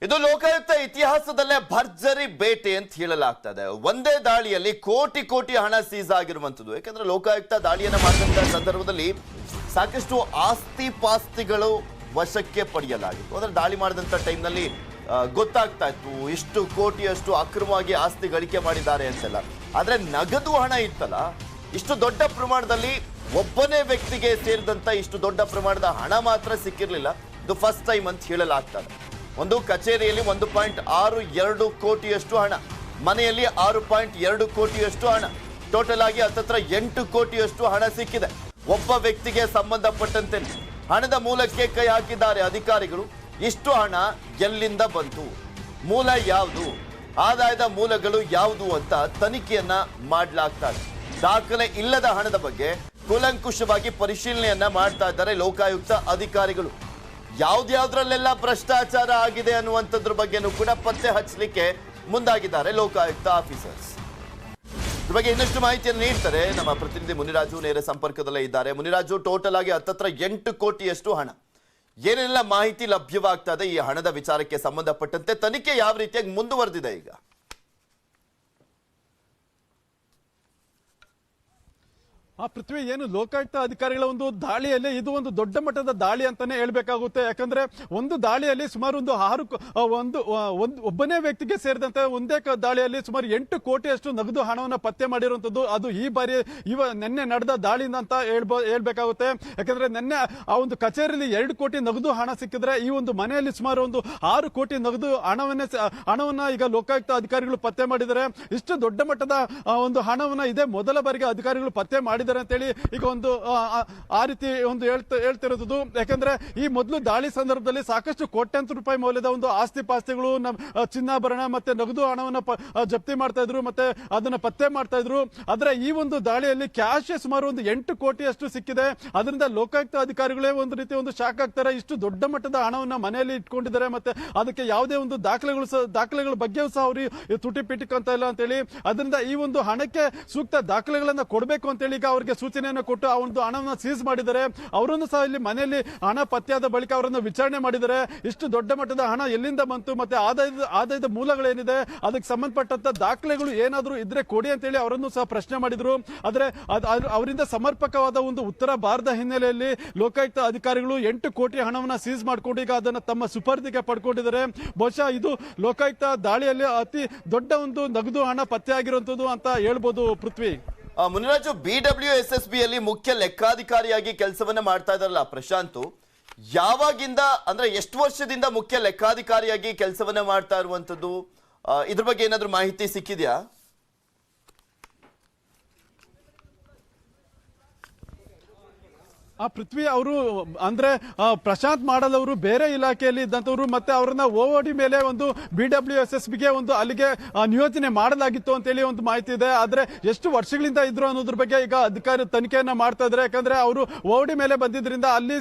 ಇದು ಲೋಕಾಯುಕ್ತ ಇತಿಹಾಸದಲ್ಲೇ ಭರ್ಜರಿ ಬೇಟೆ ಅಂತ ಹೇಳಲಾಗ್ತದೆ. ಒಂದೇ ದಾಳಿಯಲ್ಲಿ ಕೋಟಿ ಕೋಟಿ ಹಣ ಸೀಸ್ ಆಗಿರುವಂತದ್ದು. ಯಾಕಂದ್ರೆ ಲೋಕಾಯುಕ್ತ ದಾಳಿಯನ್ನ ಮಾಡಿದಂತ ಸಂದರ್ಭದಲ್ಲಿ ಸಾಕಷ್ಟು ಆಸ್ತಿ ಪಾಸ್ತಿಗಳು ವಶಕ್ಕೆ ಪಡೆಯಲಾಗಿತ್ತು. ಅಂದ್ರೆ ದಾಳಿ ಮಾಡಿದಂತ ಟೈಮ್ನಲ್ಲಿ ಗೊತ್ತಾಗ್ತಾ ಇತ್ತು ಇಷ್ಟು ಕೋಟಿಯಷ್ಟು ಅಕ್ರಮವಾಗಿ ಆಸ್ತಿ ಗಳಿಕೆ ಮಾಡಿದ್ದಾರೆ ಅಂತೆಲ್ಲ. ಆದ್ರೆ ನಗದು ಹಣ ಇತ್ತಲ್ಲ, ಇಷ್ಟು ದೊಡ್ಡ ಪ್ರಮಾಣದಲ್ಲಿ ಒಬ್ಬನೇ ವ್ಯಕ್ತಿಗೆ ಸೇರಿದಂತ ಇಷ್ಟು ದೊಡ್ಡ ಪ್ರಮಾಣದ ಹಣ ಮಾತ್ರ ಸಿಕ್ಕಿರ್ಲಿಲ್ಲ. ಇದು ಫಸ್ಟ್ ಟೈಮ್ ಅಂತ ಹೇಳಲಾಗ್ತದೆ. ಒಂದು ಕಚೇರಿಯಲ್ಲಿ 1.62 ಕೋಟಿಯಷ್ಟು ಹಣ, ಮನೆಯಲ್ಲಿ 6.2 ಕೋಟಿಯಷ್ಟು ಹಣ, ಟೋಟಲ್ ಆಗಿ ಹತ್ತತ್ರ 8 ಕೋಟಿಯಷ್ಟು ಹಣ ಸಿಕ್ಕಿದೆ. ಒಬ್ಬ ವ್ಯಕ್ತಿಗೆ ಸಂಬಂಧಪಟ್ಟಂತೆ ಹಣದ ಮೂಲಕ್ಕೆ ಕೈ ಹಾಕಿದ್ದಾರೆ ಅಧಿಕಾರಿಗಳು. ಇಷ್ಟು ಹಣ ಎಲ್ಲಿಂದ ಬಂತು, ಮೂಲ ಯಾವುದು, ಆದಾಯದ ಮೂಲಗಳು ಯಾವುದು ಅಂತ ತನಿಖೆಯನ್ನ ಮಾಡಲಾಗ್ತದೆ. ದಾಖಲೆ ಇಲ್ಲದ ಹಣದ ಬಗ್ಗೆ ಕೂಲಂಕುಷವಾಗಿ ಪರಿಶೀಲನೆಯನ್ನ ಮಾಡ್ತಾ ಇದ್ದಾರೆ ಲೋಕಾಯುಕ್ತ ಅಧಿಕಾರಿಗಳು. ಯಾವ್ದ್ಯಾವ್ದ್ರಲ್ಲೆಲ್ಲ ಭ್ರಷ್ಟಾಚಾರ ಆಗಿದೆ ಅನ್ನುವಂಥದ್ರ ಬಗ್ಗೆನೂ ಕೂಡ ಪತ್ತೆ ಹಚ್ಚಲಿಕ್ಕೆ ಮುಂದಾಗಿದ್ದಾರೆ ಲೋಕಾಯುಕ್ತ ಆಫೀಸರ್ಸ್. ಇದ್ರ ಬಗ್ಗೆ ಇನ್ನಷ್ಟು ಮಾಹಿತಿಯನ್ನು ನೀಡ್ತಾರೆ ನಮ್ಮ ಪ್ರತಿನಿಧಿ ಮುನಿರಾಜು, ನೇರ ಸಂಪರ್ಕದಲ್ಲೇ ಇದ್ದಾರೆ. ಮುನಿರಾಜು, ಟೋಟಲ್ ಆಗಿ ಹತ್ತತ್ರ 8 ಕೋಟಿಯಷ್ಟು ಹಣ, ಏನೆಲ್ಲ ಮಾಹಿತಿ ಲಭ್ಯವಾಗ್ತಾ ಇದೆ ಈ ಹಣದ ವಿಚಾರಕ್ಕೆ ಸಂಬಂಧಪಟ್ಟಂತೆ? ತನಿಖೆ ಯಾವ ರೀತಿಯಾಗಿ ಮುಂದುವರೆದಿದೆ ಈಗ? ಪೃಥ್ವಿ, ಏನು ಲೋಕಾಯುಕ್ತ ಅಧಿಕಾರಿಗಳ ಒಂದು ದಾಳಿಯಲ್ಲಿ ಇದು ಒಂದು ದೊಡ್ಡ ಮಟ್ಟದ ದಾಳಿ ಅಂತಾನೆ ಹೇಳ್ಬೇಕಾಗುತ್ತೆ. ಯಾಕಂದ್ರೆ ಒಂದು ದಾಳಿಯಲ್ಲಿ ಸುಮಾರು ಒಬ್ಬನೇ ವ್ಯಕ್ತಿಗೆ ಸೇರಿದಂತೆ ಒಂದೇ ದಾಳಿಯಲ್ಲಿ ಸುಮಾರು 8 ಕೋಟಿಯಷ್ಟು ನಗದು ಹಣವನ್ನು ಪತ್ತೆ ಮಾಡಿರುವಂತದ್ದು. ಅದು ಈ ಬಾರಿ ನಿನ್ನೆ ನಡೆದ ದಾಳಿಯಿಂದ ಅಂತ ಹೇಳ್ಬೇಕಾಗುತ್ತೆ. ಯಾಕಂದ್ರೆ ನಿನ್ನೆ ಆ ಒಂದು ಕಚೇರಿಯಲ್ಲಿ 2 ಕೋಟಿ ನಗದು ಹಣ ಸಿಕ್ಕಿದ್ರೆ, ಈ ಒಂದು ಮನೆಯಲ್ಲಿ ಸುಮಾರು ಒಂದು 6 ಕೋಟಿ ನಗದು ಹಣವನ್ನ ಈಗ ಲೋಕಾಯುಕ್ತ ಅಧಿಕಾರಿಗಳು ಪತ್ತೆ ಮಾಡಿದ್ದಾರೆ. ಇಷ್ಟು ದೊಡ್ಡ ಮಟ್ಟದ ಒಂದು ಹಣವನ್ನ ಇದೇ ಮೊದಲ ಬಾರಿಗೆ ಅಧಿಕಾರಿಗಳು ಪತ್ತೆ ಮಾಡಿದ್ದಾರೆ ಅಂತೇಳಿ ಈಗ ಒಂದು ಆ ರೀತಿ ಒಂದು ಹೇಳ್ತಿರೋದು. ಯಾಕಂದ್ರೆ ಈ ಮೊದಲು ದಾಳಿ ಸಂದರ್ಭದಲ್ಲಿ ಸಾಕಷ್ಟು ಕೋಟ್ಯಾಂತರ ರೂಪಾಯಿ ಮೌಲ್ಯದ ಒಂದು ಆಸ್ತಿ ಪಾಸ್ತಿಗಳು, ಚಿನ್ನಾಭರಣ ಮತ್ತೆ ನಗದು ಹಣವನ್ನು ಜಪ್ತಿ ಮಾಡ್ತಾ ಇದ್ರು, ಮತ್ತೆ ಅದನ್ನ ಪತ್ತೆ ಮಾಡ್ತಾ ಇದ್ರು. ಆದ್ರೆ ಈ ಒಂದು ದಾಳಿಯಲ್ಲಿ ಕ್ಯಾಶ್ ಸುಮಾರು ಒಂದು 8 ಕೋಟಿಯಷ್ಟು ಸಿಕ್ಕಿದೆ. ಅದರಿಂದ ಲೋಕಾಯುಕ್ತ ಅಧಿಕಾರಿಗಳೇ ಒಂದು ರೀತಿ ಒಂದು ಶಾಕ್ ಆಗ್ತಾರೆ. ಇಷ್ಟು ದೊಡ್ಡ ಮಟ್ಟದ ಹಣವನ್ನ ಮನೆಯಲ್ಲಿ ಇಟ್ಕೊಂಡಿದ್ದಾರೆ, ಮತ್ತೆ ಅದಕ್ಕೆ ಯಾವುದೇ ಒಂದು ದಾಖಲೆಗಳ ಬಗ್ಗೆಯೂ ಸಹ ಅವರು ತುಟಿ ಪಿಟಿಕೊಂತ ಇಲ್ಲ ಅಂತೇಳಿ. ಅದರಿಂದ ಈ ಒಂದು ಹಣಕ್ಕೆ ಸೂಕ್ತ ದಾಖಲೆಗಳನ್ನ ಕೊಡಬೇಕು ಅಂತೇಳಿ ಈಗ ಅವರಿಗೆ ಸೂಚನೆಯನ್ನು ಕೊಟ್ಟು ಆ ಒಂದು ಹಣವನ್ನು ಸೀಸ್ ಮಾಡಿದ್ದಾರೆ. ಅವರನ್ನು ಸಹ ಇಲ್ಲಿ ಮನೆಯಲ್ಲಿ ಹಣ ಪತ್ತೆಯಾದ ಬಳಿಕ ಅವರನ್ನು ವಿಚಾರಣೆ ಮಾಡಿದ್ದಾರೆ. ಇಷ್ಟು ದೊಡ್ಡ ಮಟ್ಟದ ಹಣ ಎಲ್ಲಿಂದ ಬಂತು, ಮತ್ತೆ ಆದಾಯದ ಮೂಲಗಳೇನಿದೆ, ಅದಕ್ಕೆ ಸಂಬಂಧಪಟ್ಟಂತ ದಾಖಲೆಗಳು ಏನಾದರೂ ಇದ್ರೆ ಕೊಡಿ ಅಂತೇಳಿ ಅವರನ್ನು ಸಹ ಪ್ರಶ್ನೆ ಮಾಡಿದ್ರು. ಆದ್ರೆ ಅವರಿಂದ ಸಮರ್ಪಕವಾದ ಒಂದು ಉತ್ತರ ಬಾರದ ಹಿನ್ನೆಲೆಯಲ್ಲಿ ಲೋಕಾಯುಕ್ತ ಅಧಿಕಾರಿಗಳು 8 ಕೋಟಿ ಹಣವನ್ನ ಸೀಸ್ ಮಾಡಿಕೊಂಡು ಈಗ ಅದನ್ನು ತಮ್ಮ ಸುಪರ್ದಿಗೆ ಪಡ್ಕೊಂಡಿದ್ದಾರೆ. ಬಹುಶಃ ಇದು ಲೋಕಾಯುಕ್ತ ದಾಳಿಯಲ್ಲಿ ಅತಿ ದೊಡ್ಡ ಒಂದು ನಗದು ಹಣ ಪತ್ತೆಯಾಗಿರುವಂತದ್ದು ಅಂತ ಹೇಳ್ಬೋದು. ಪೃಥ್ವಿ, ಮುನಿರಾಜು, BWSSB ಯಲ್ಲಿ ಮುಖ್ಯ ಲೆಕ್ಕಾಧಿಕಾರಿಯಾಗಿ ಕೆಲಸವನ್ನ ಮಾಡ್ತಾ ಇದ್ದಾರಲ್ಲ ಪ್ರಶಾಂತ್, ಯಾವಾಗಿಂದ ಅಂದ್ರೆ ಎಷ್ಟು ವರ್ಷದಿಂದ ಮುಖ್ಯ ಲೆಕ್ಕಾಧಿಕಾರಿಯಾಗಿ ಕೆಲಸವನ್ನ ಮಾಡ್ತಾ ಇರುವಂತದ್ದು? ಇದ್ರ ಬಗ್ಗೆ ಏನಾದ್ರೂ ಮಾಹಿತಿ ಸಿಕ್ಕಿದ್ಯಾ? ಪೃಥ್ವಿ, ಅವರು ಅಂದ್ರೆ ಪ್ರಶಾಂತ್ ಮಾಡಲ್ ಅವರು ಬೇರೆ ಇಲಾಖೆಯಲ್ಲಿ ಇದ್ದಂತವ್ರು, ಮತ್ತೆ ಅವರನ್ನ OOD ಮೇಲೆ ಒಂದು BWSSBಗೆ ಒಂದು ಅಲ್ಲಿಗೆ ನಿಯೋಜನೆ ಮಾಡಲಾಗಿತ್ತು ಅಂತೇಳಿ ಒಂದು ಮಾಹಿತಿ ಇದೆ. ಆದ್ರೆ ಎಷ್ಟು ವರ್ಷಗಳಿಂದ ಇದ್ರು ಅನ್ನೋದ್ರ ಬಗ್ಗೆ ಈಗ ಅಧಿಕಾರಿ ತನಿಖೆಯನ್ನ ಮಾಡ್ತಾ ಇದ್ದಾರೆ. ಯಾಕಂದ್ರೆ ಅವರು OOD ಮೇಲೆ ಬಂದಿದ್ರಿಂದ ಅಲ್ಲಿ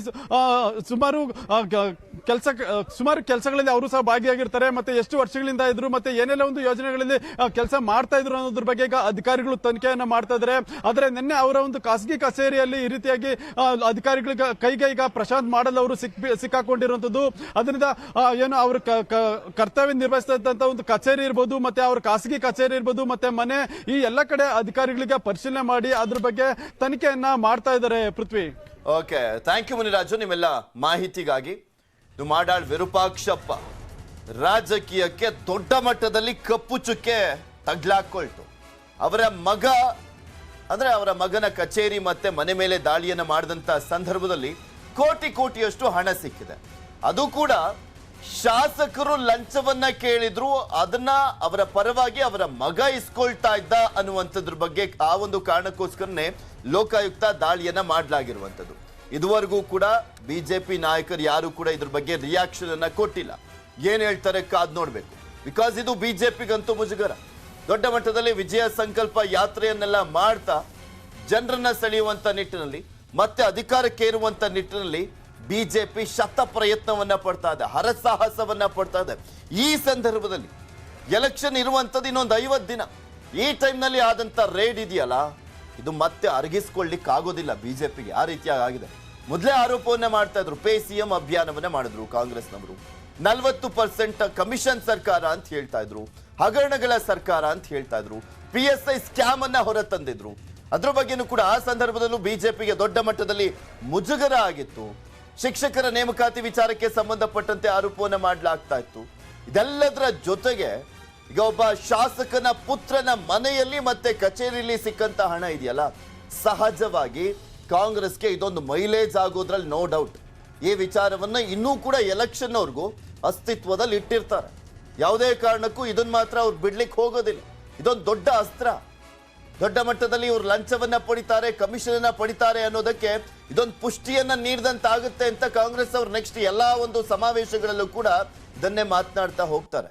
ಸುಮಾರು ಕೆಲಸಗಳಲ್ಲಿ ಅವರು ಸಹ ಭಾಗಿಯಾಗಿರ್ತಾರೆ. ಮತ್ತೆ ಎಷ್ಟು ವರ್ಷಗಳಿಂದ ಇದ್ರು, ಮತ್ತೆ ಏನೆಲ್ಲ ಒಂದು ಯೋಜನೆಗಳಲ್ಲಿ ಕೆಲಸ ಮಾಡ್ತಾ ಇದ್ರು ಅನ್ನೋದ್ರ ಬಗ್ಗೆ ಈಗ ಅಧಿಕಾರಿಗಳು ತನಿಖೆಯನ್ನ ಮಾಡ್ತಾ ಇದ್ದಾರೆ. ಆದ್ರೆ ನಿನ್ನೆ ಅವರ ಒಂದು ಖಾಸಗಿ ಕಚೇರಿಯಲ್ಲಿ ಈ ರೀತಿಯಾಗಿ ಅಧಿಕಾರಿಗಳ ಕೈಗೆ ಈಗ ಪ್ರಶಾಂತ್ ಮಾಡಲ್ ಅವರು ಸಿಕ್ಕಾಕೊಂಡಿರುವಂತದ್ದು. ಅದರಿಂದ ಏನು ಅವರು ಕರ್ತವ್ಯ ನಿರ್ವಹಿಸ್ತಾ ಇದ್ದಂತ ಒಂದು ಕಚೇರಿ ಇರ್ಬೋದು, ಮತ್ತೆ ಅವ್ರ ಖಾಸಗಿ ಕಚೇರಿ ಇರ್ಬೋದು, ಮತ್ತೆ ಮನೆ, ಈ ಎಲ್ಲ ಕಡೆ ಅಧಿಕಾರಿಗಳಿಗೆ ಪರಿಶೀಲನೆ ಮಾಡಿ ಅದ್ರ ಬಗ್ಗೆ ತನಿಖೆಯನ್ನ ಮಾಡ್ತಾ ಇದ್ದಾರೆ. ಪೃಥ್ವಿ, ಓಕೆ, ಥ್ಯಾಂಕ್ ಯು ಮುನಿರಾಜು ನಿಮ್ಮೆಲ್ಲ ಮಾಹಿತಿಗಾಗಿ. ಮಾಡಾಳ್ ವಿರೂಪಾಕ್ಷಪ್ಪ ರಾಜಕೀಯಕ್ಕೆ ದೊಡ್ಡ ಮಟ್ಟದಲ್ಲಿ ಕಪ್ಪು ಚುಕ್ಕೆ ತಗ್ಲಾಕೊಳ್ತು. ಅವರ ಮಗನ ಕಚೇರಿ ಮತ್ತೆ ಮನೆ ಮೇಲೆ ದಾಳಿಯನ್ನು ಮಾಡಿದಂತ ಸಂದರ್ಭದಲ್ಲಿ ಕೋಟಿಯಷ್ಟು ಹಣ ಸಿಕ್ಕಿದೆ. ಅದು ಕೂಡ ಶಾಸಕರು ಲಂಚವನ್ನ ಕೇಳಿದ್ರು, ಅದನ್ನ ಅವರ ಪರವಾಗಿ ಅವರ ಮಗ ಇಸ್ಕೊಳ್ತಾ ಇದ್ದ ಅನ್ನುವಂಥದ್ರ ಬಗ್ಗೆ ಆ ಒಂದು ಕಾರಣಕ್ಕೋಸ್ಕರನೇ ಲೋಕಾಯುಕ್ತ ದಾಳಿಯನ್ನ ಮಾಡಲಾಗಿರುವಂಥದ್ದು. ಇದುವರೆಗೂ ಕೂಡ ಬಿಜೆಪಿ ನಾಯಕರು ಯಾರು ಕೂಡ ಇದ್ರ ಬಗ್ಗೆ ರಿಯಾಕ್ಷನ್ ಅನ್ನ ಕೊಟ್ಟಿಲ್ಲ. ಏನ್ ಹೇಳ್ತಾರೆ ಕಾದ್ ನೋಡ್ಬೇಕು. ಬಿಕಾಸ್ ಇದು ಬಿಜೆಪಿಗಂತೂ ಮುಜುಗರ. ದೊಡ್ಡ ಮಟ್ಟದಲ್ಲಿ ವಿಜಯ ಸಂಕಲ್ಪ ಯಾತ್ರೆಯನ್ನೆಲ್ಲ ಮಾಡ್ತಾ ಜನರನ್ನ ಸೆಳೆಯುವಂತ ನಿಟ್ಟಿನಲ್ಲಿ, ಮತ್ತೆ ಅಧಿಕಾರಕ್ಕೆ ಏರುವಂತ ನಿಟ್ಟಿನಲ್ಲಿ ಬಿಜೆಪಿ ಶತ ಪ್ರಯತ್ನವನ್ನ ಪಡ್ತಾ ಇದೆ, ಹರಸಾಹಸವನ್ನ ಪಡ್ತಾ ಇದೆ. ಈ ಸಂದರ್ಭದಲ್ಲಿ ಎಲೆಕ್ಷನ್ ಇರುವಂತದ್ದು ಇನ್ನೊಂದು 50 ದಿನ. ಈ ಟೈಮ್ನಲ್ಲಿ ಆದಂತ ರೇಡ್ ಇದೆಯಲ್ಲ, ಇದು ಮತ್ತೆ ಅರಗಿಸ್ಕೊಳ್ಳಿಕ್ಕೆ ಆಗೋದಿಲ್ಲ ಬಿಜೆಪಿಗೆ. ಆ ರೀತಿಯಾಗಿ ಆಗಿದೆ. ಮೊದಲೇ ಆರೋಪವನ್ನ ಮಾಡ್ತಾ ಇದ್ರು, ಪೇ ಸಿಎಂ ಅಭಿಯಾನವನ್ನ ಮಾಡಿದ್ರು ಕಾಂಗ್ರೆಸ್ನವರು. 40% ಕಮಿಷನ್ ಸರ್ಕಾರ ಅಂತ ಹೇಳ್ತಾ ಇದ್ರು, ಹಗರಣಗಳ ಸರ್ಕಾರ ಅಂತ ಹೇಳ್ತಾ ಇದ್ರು, PSI ಸ್ಕ್ಯಾಮ್ ಅನ್ನ ಹೊರತಂದಿದ್ರು. ಅದ್ರ ಬಗ್ಗೆನೂ ಕೂಡ ಆ ಸಂದರ್ಭದಲ್ಲೂ ಬಿಜೆಪಿಗೆ ದೊಡ್ಡ ಮಟ್ಟದಲ್ಲಿ ಮುಜುಗರ ಆಗಿತ್ತು. ಶಿಕ್ಷಕರ ನೇಮಕಾತಿ ವಿಚಾರಕ್ಕೆ ಸಂಬಂಧಪಟ್ಟಂತೆ ಆರೋಪವನ್ನ ಮಾಡಲಾಗ್ತಾ ಇತ್ತು. ಇದೆಲ್ಲದರ ಜೊತೆಗೆ ಈಗ ಒಬ್ಬ ಶಾಸಕನ ಪುತ್ರನ ಮನೆಯಲ್ಲಿ ಮತ್ತೆ ಕಚೇರಿಯಲ್ಲಿ ಸಿಕ್ಕಂತ ಹಣ ಇದೆಯಲ್ಲ, ಸಹಜವಾಗಿ ಕಾಂಗ್ರೆಸ್ಗೆ ಇದೊಂದು ಮೈಲೇಜ್ ಆಗೋದ್ರಲ್ಲಿ ನೋ ಡೌಟ್. ಈ ವಿಚಾರವನ್ನ ಇನ್ನೂ ಕೂಡ ಎಲೆಕ್ಷನ್ ಅವ್ರಿಗೂ ಅಸ್ತಿತ್ವದಲ್ಲಿ ಇಟ್ಟಿರ್ತಾರೆ. ಯಾವುದೇ ಕಾರಣಕ್ಕೂ ಇದನ್ನ ಮಾತ್ರ ಅವ್ರು ಬಿಡ್ಲಿಕ್ಕೆ ಹೋಗೋದಿಲ್ಲ. ಇದೊಂದು ದೊಡ್ಡ ಅಸ್ತ್ರ. ದೊಡ್ಡ ಮಟ್ಟದಲ್ಲಿ ಇವ್ರು ಲಂಚವನ್ನ ಪಡಿತಾರೆ, ಕಮಿಷನ್ ಅನ್ನ ಪಡಿತಾರೆ ಅನ್ನೋದಕ್ಕೆ ಇದೊಂದು ಪುಷ್ಟಿಯನ್ನ ನೀಡಿದಂತಾಗುತ್ತೆ ಅಂತ ಕಾಂಗ್ರೆಸ್ ಅವ್ರು ನೆಕ್ಸ್ಟ್ ಎಲ್ಲಾ ಒಂದು ಸಮಾವೇಶಗಳಲ್ಲೂ ಕೂಡ ಇದನ್ನೇ ಮಾತನಾಡ್ತಾ ಹೋಗ್ತಾರೆ.